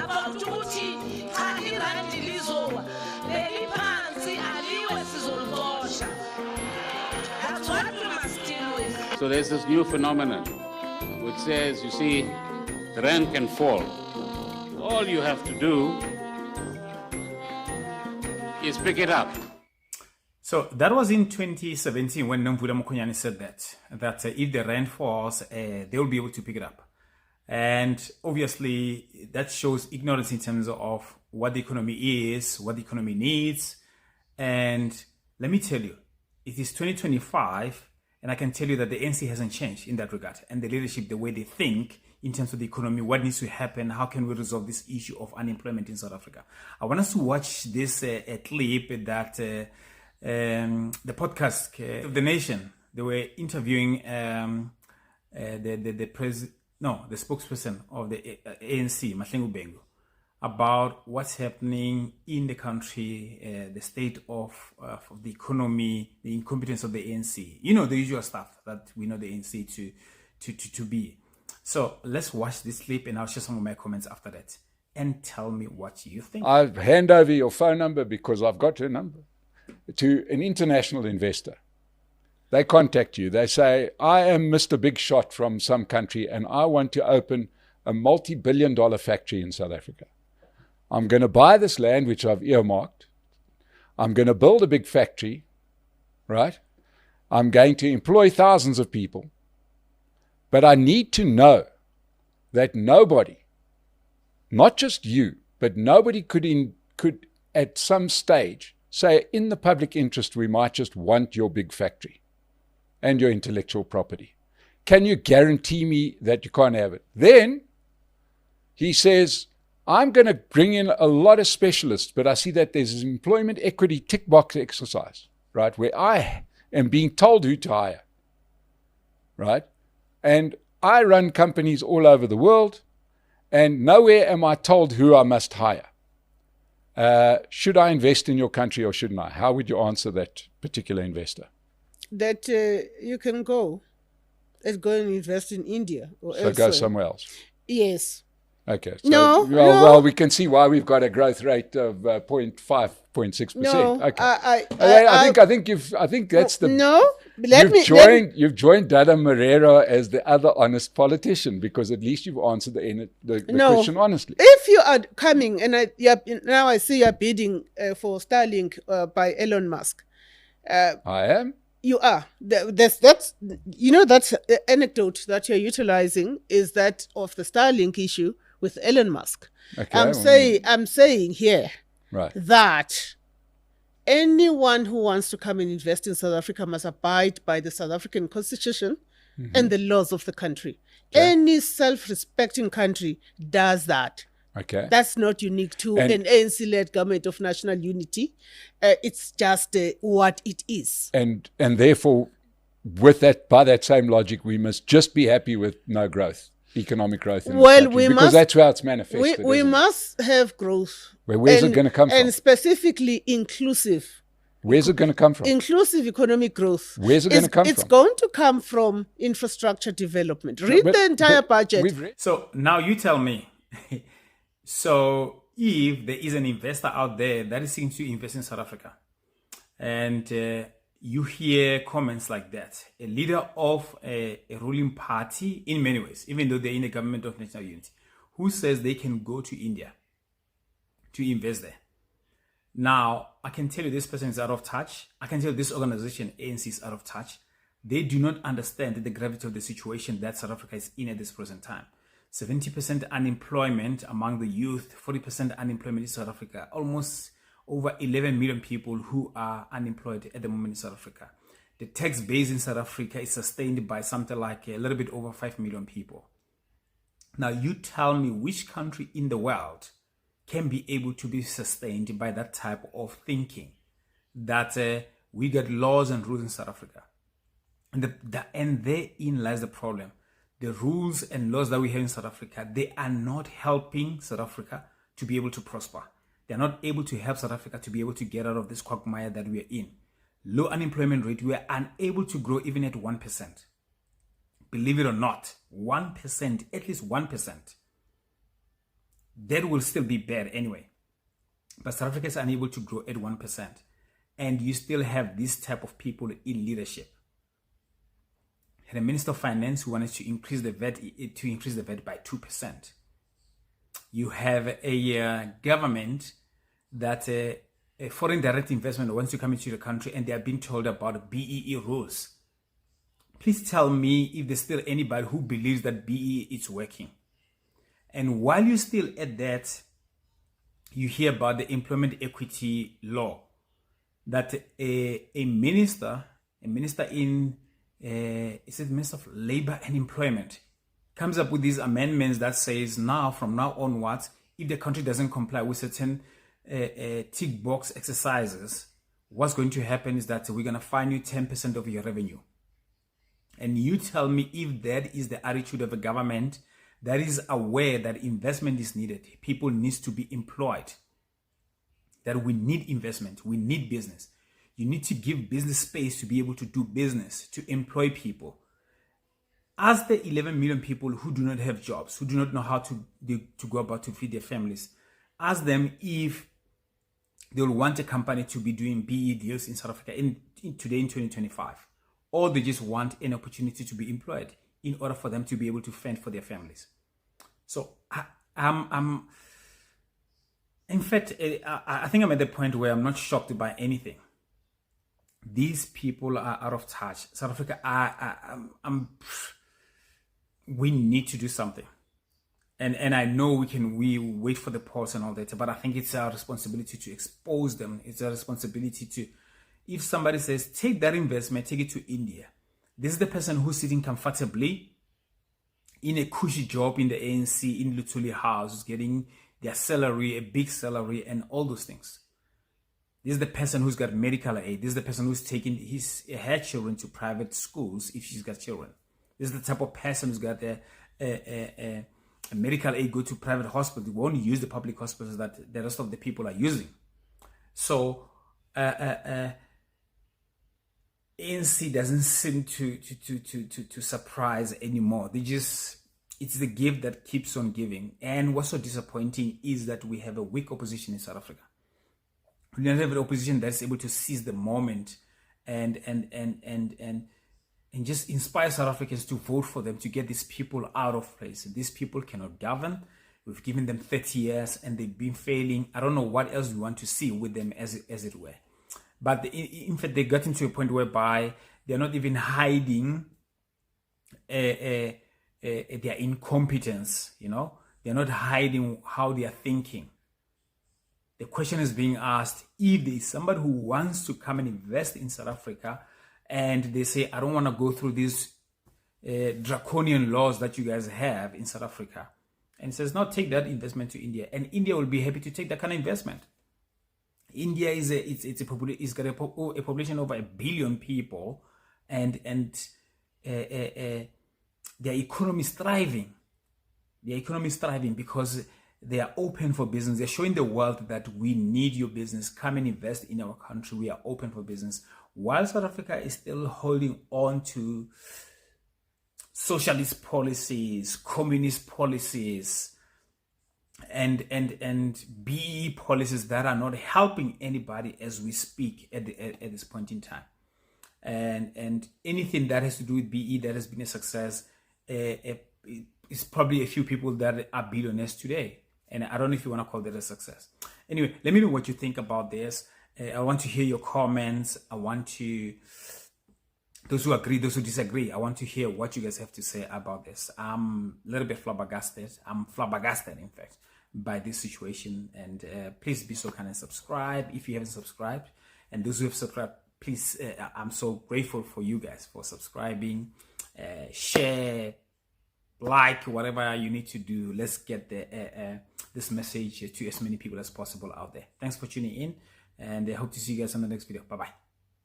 about ukuthi cha irandi lizowa leliphansi aliwe sizolibosha. That's what we must deal with. So there's this new phenomenon which says, you see, the rand can fall. All you have to do is pick it up. So that was in 2017 when Nomvula Mokonyane said that if the rand falls, they will be able to pick it up. And obviously that shows ignorance in terms of what the economy is, what the economy needs. And let me tell you, it is 2025, and I can tell you that the ANC hasn't changed in that regard. And the leadership, the way they think in terms of the economy, what needs to happen, how can we resolve this issue of unemployment in South Africa. I want us to watch this clip that the podcast of the Nation, they were interviewing the spokesperson of the ANC, Mahlengi Bhengu, about what's happening in the country, the state of the economy, the incompetence of the ANC. You know, the usual stuff that we know the ANC to be. So let's watch this clip and I'll share some of my comments after that. And tell me what you think. I'll hand over your phone number because I've got your number to an international investor. They contact you. They say, I am Mr. Big Shot from some country and I want to open a multi-billion-dollar factory in South Africa. I'm going to buy this land, which I've earmarked. I'm going to build a big factory, right? I'm going to employ thousands of people. But I need to know that nobody, not just you, but nobody could at some stage say, in the public interest, we might just want your big factory and your intellectual property. Can you guarantee me that you can't have it? Then he says, I'm going to bring in a lot of specialists, but I see that there's an employment equity tick box exercise, right, where I am being told who to hire, right? And I run companies all over the world, and nowhere am I told who I must hire. Should I invest in your country or shouldn't I? How would you answer that particular investor? That you can go and invest in India or elsewhere. So go somewhere else. Yes. Okay. So, well, we can see why we've got a growth rate of 0.5, 0.6%. No, okay. I think that's the. No, you've joined Dada Marrero as the other honest politician because at least you've answered the question honestly. If you are coming and now I see you're bidding for Starlink by Elon Musk. I am. You are. That's the anecdote that you're utilizing is that of the Starlink issue with Elon Musk. Okay, I'm saying here right, that anyone who wants to come and invest in South Africa must abide by the South African Constitution and the laws of the country. Okay. Any self-respecting country does that. Okay. That's not unique to an ANC-led government of national unity. It's just what it is. And therefore, with that, by that same logic, we must just be happy with no growth, economic growth in this country, because that's how it's manifested. We must have growth. Where's it going to come from? And specifically inclusive. Where's it going to come from? Inclusive economic growth. Where's it going to come from? It's going to come from infrastructure development. Read the entire budget. So now you tell me. So if there is an investor out there that is seeking to invest in South Africa, and you hear comments like that, a leader of a ruling party in many ways, even though they're in a government of national unity, who says they can go to India to invest there. Now, I can tell you this person is out of touch. I can tell you this organization, ANC, is out of touch. They do not understand the gravity of the situation that South Africa is in at this present time. 70% unemployment among the youth, 40% unemployment in South Africa, almost over 11 million people who are unemployed at the moment in South Africa. The tax base in South Africa is sustained by something like a little bit over 5 million people. Now, you tell me which country in the world can be able to be sustained by that type of thinking, that we got laws and rules in South Africa. And therein lies the problem. The rules and laws that we have in South Africa, they are not helping South Africa to be able to prosper. They're not able to help South Africa to be able to get out of this quagmire that we are in. Low unemployment rate, we are unable to grow even at 1%. Believe it or not, 1%, at least 1%. that will still be bad anyway. But South Africa is unable to grow at 1%. And you still have this type of people in leadership. And the Minister of Finance who wanted to increase the VAT by 2%. You have a government that a foreign direct investment wants to come into the country and they are being told about BEE rules. Please tell me if there's still anybody who believes that BEE is working. And while you're still at that, you hear about the employment equity law that a minister in is it Minister of Labor and Employment comes up with these amendments that says from now onwards, if the country doesn't comply with certain tick box exercises, what's going to happen is that we're going to fine you 10% of your revenue. And you tell me if that is the attitude of a government that is aware that investment is needed. People need to be employed. That we need investment. We need business. You need to give business space to be able to do business, to employ people. As the 11 million people who do not have jobs, who do not know how to go about to feed their families, ask them if they will want a company to be doing BE deals in South Africa today in 2025. Or they just want an opportunity to be employed in order for them to be able to fend for their families. So in fact, I think I'm at the point where I'm not shocked by anything. These people are out of touch. South Africa, we need to do something. And I know we wait for the polls and all that, but I think it's our responsibility to expose them. It's our responsibility to, if somebody says, take that investment, take it to India. This is the person who's sitting comfortably in a cushy job in the ANC, in Luthuli House, getting their salary, a big salary, and all those things. This is the person who's got medical aid. This is the person who's taking her children to private schools if she's got children. This is the type of person who's got a medical aid, go to private hospital. They won't use the public hospitals that the rest of the people are using. So ANC doesn't seem to surprise anymore. It's the gift that keeps on giving. And what's so disappointing is that we have a weak opposition in South Africa. We don't have an opposition that's able to seize the moment and just inspire South Africans to vote for them, to get these people out of place. These people cannot govern. We've given them 30 years and they've been failing. I don't know what else we want to see with them as it were. But in fact, they got into a point whereby they're not even hiding their incompetence, They're not hiding how they are thinking. The question is being asked, if there is somebody who wants to come and invest in South Africa and they say, I don't want to go through these draconian laws that you guys have in South Africa, and says, no, take that investment to India. And India will be happy to take that kind of investment. India it's got a population of over 1 billion people, and their economy is thriving. Their economy is thriving because they are open for business. They're showing the world that we need your business. Come and invest in our country. We are open for business. While South Africa is still holding on to socialist policies, communist policies, and BE policies that are not helping anybody as we speak at this point in time. And anything that has to do with BE that has been a success, it's probably a few people that are billionaires today. And I don't know if you want to call that a success. Anyway, let me know what you think about this. I want to hear your comments. Those who agree, those who disagree, I want to hear what you guys have to say about this. I'm a little bit flabbergasted. I'm flabbergasted, in fact, by this situation. And please be so kind and subscribe if you haven't subscribed. And those who have subscribed, please, I'm so grateful for you guys for subscribing. Share, like, whatever you need to do. Let's get this message to as many people as possible out there. Thanks for tuning in, and I hope to see you guys on the next video. Bye-bye.